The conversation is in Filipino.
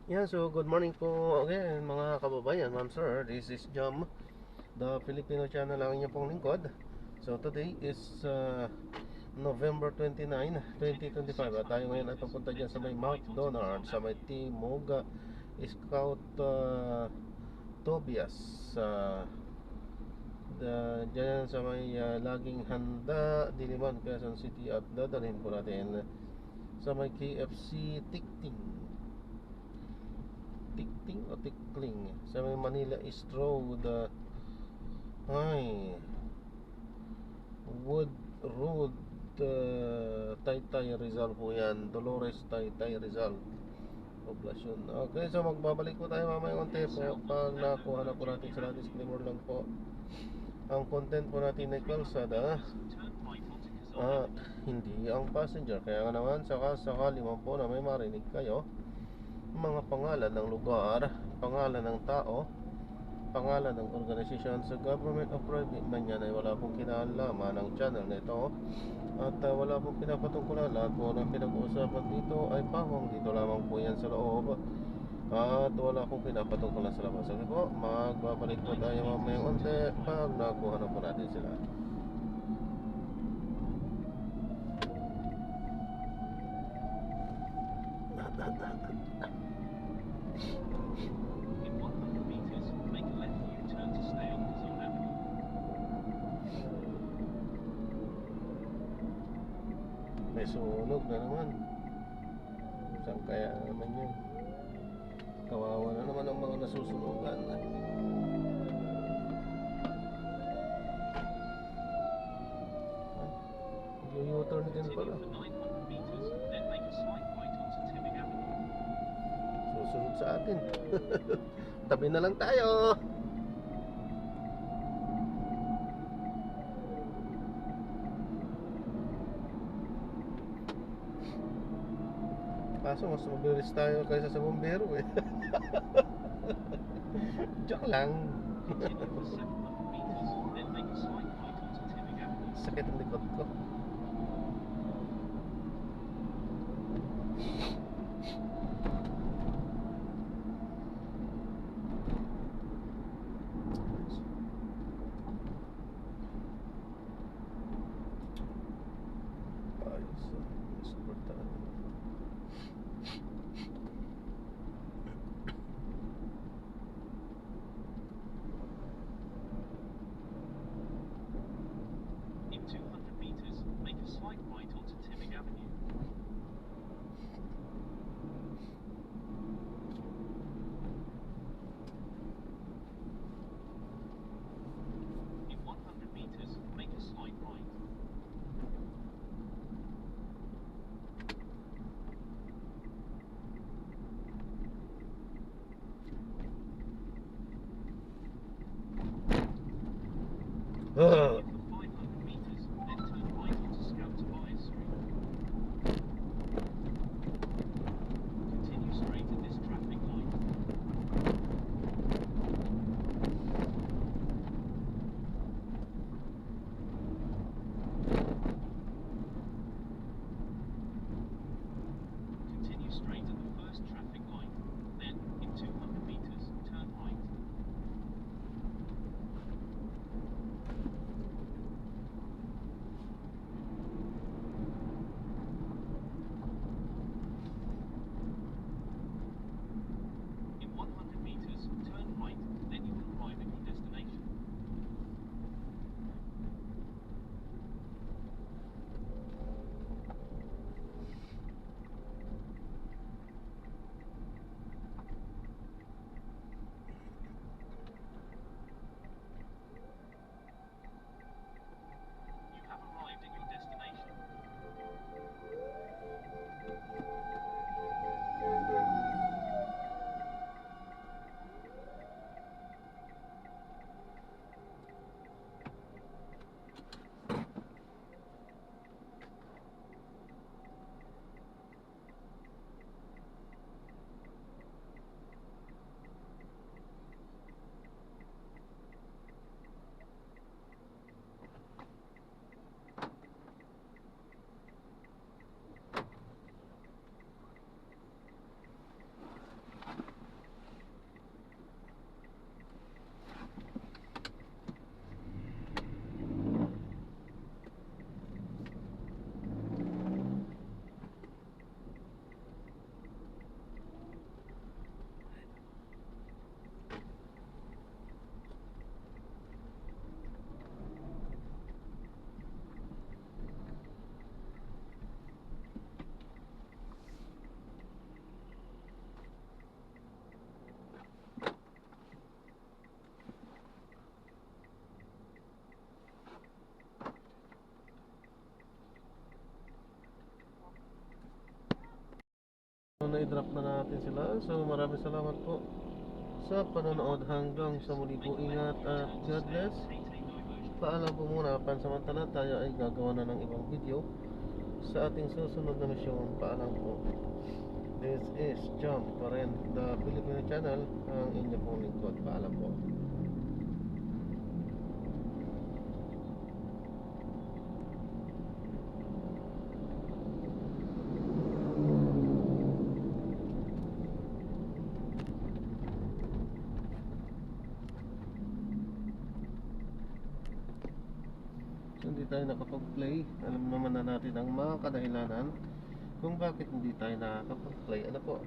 Yeah, so good morning po again mga kababayan, ma'am sir. This is Jam, the Filipino channel ang inyong pong lingkod. So today is November 29, 2025 at tayo ngayon ay papunta dyan sa may Mount Donard, sa may Timog Scout Tobias, dyan sa may laging handa Diliman, Quezon City, at dadalhin po natin sa may KFC Tikting Tikting o Tikling sa may Manila East Road, ay Wood Road, Taytay Rizal po yan. Dolores, Taytay Rizal poblasyon. Okay, so magbabalik po tayo mamaya konti po pag nakuha na po natin sila. Disclaimer lang po, ang content po natin ay kalsada at hindi ang passenger. Kaya nga naman sakali man po na may marinig kayo mga pangalan ng lugar, pangalan ng tao, pangalan ng organisasyon sa government o private man yan, ay wala pong kinalaman ng channel nito at wala pong pinapatungkulan. Lahat po ng pinag-uusapan dito ay pawang dito lamang po yan sa loob at wala pong pinapatungkulan sa labas. Sige po, magbabalik po tayo mamaya konti pag nakuha na po natin sila. May sunog na naman. Saan kaya naman yun? Kawawa na naman ang mga nasusunugan. U-turn din pala. Susunod sa atin. Tabi na lang tayo. Kaso mas mabilis tayo kaysa sa bumbero eh. Joke lang. Sakit ang likod ko. Ayos. Suportahan. i-drop na natin sila. So maraming salamat po sa panonood. Hanggang sa muli po, ingat at God bless. Paalam po muna, pansamantala tayo ay gagawa na ng ibang video sa ating susunod na misyon. Paalam po. This is John pa rin, the Filipino channel, ang inyo pong lingkod. Paalam po. So, hindi tayo nakapag-play. Alam naman na natin ang mga kadahilanan kung bakit hindi tayo nakakapag-play. Ano po?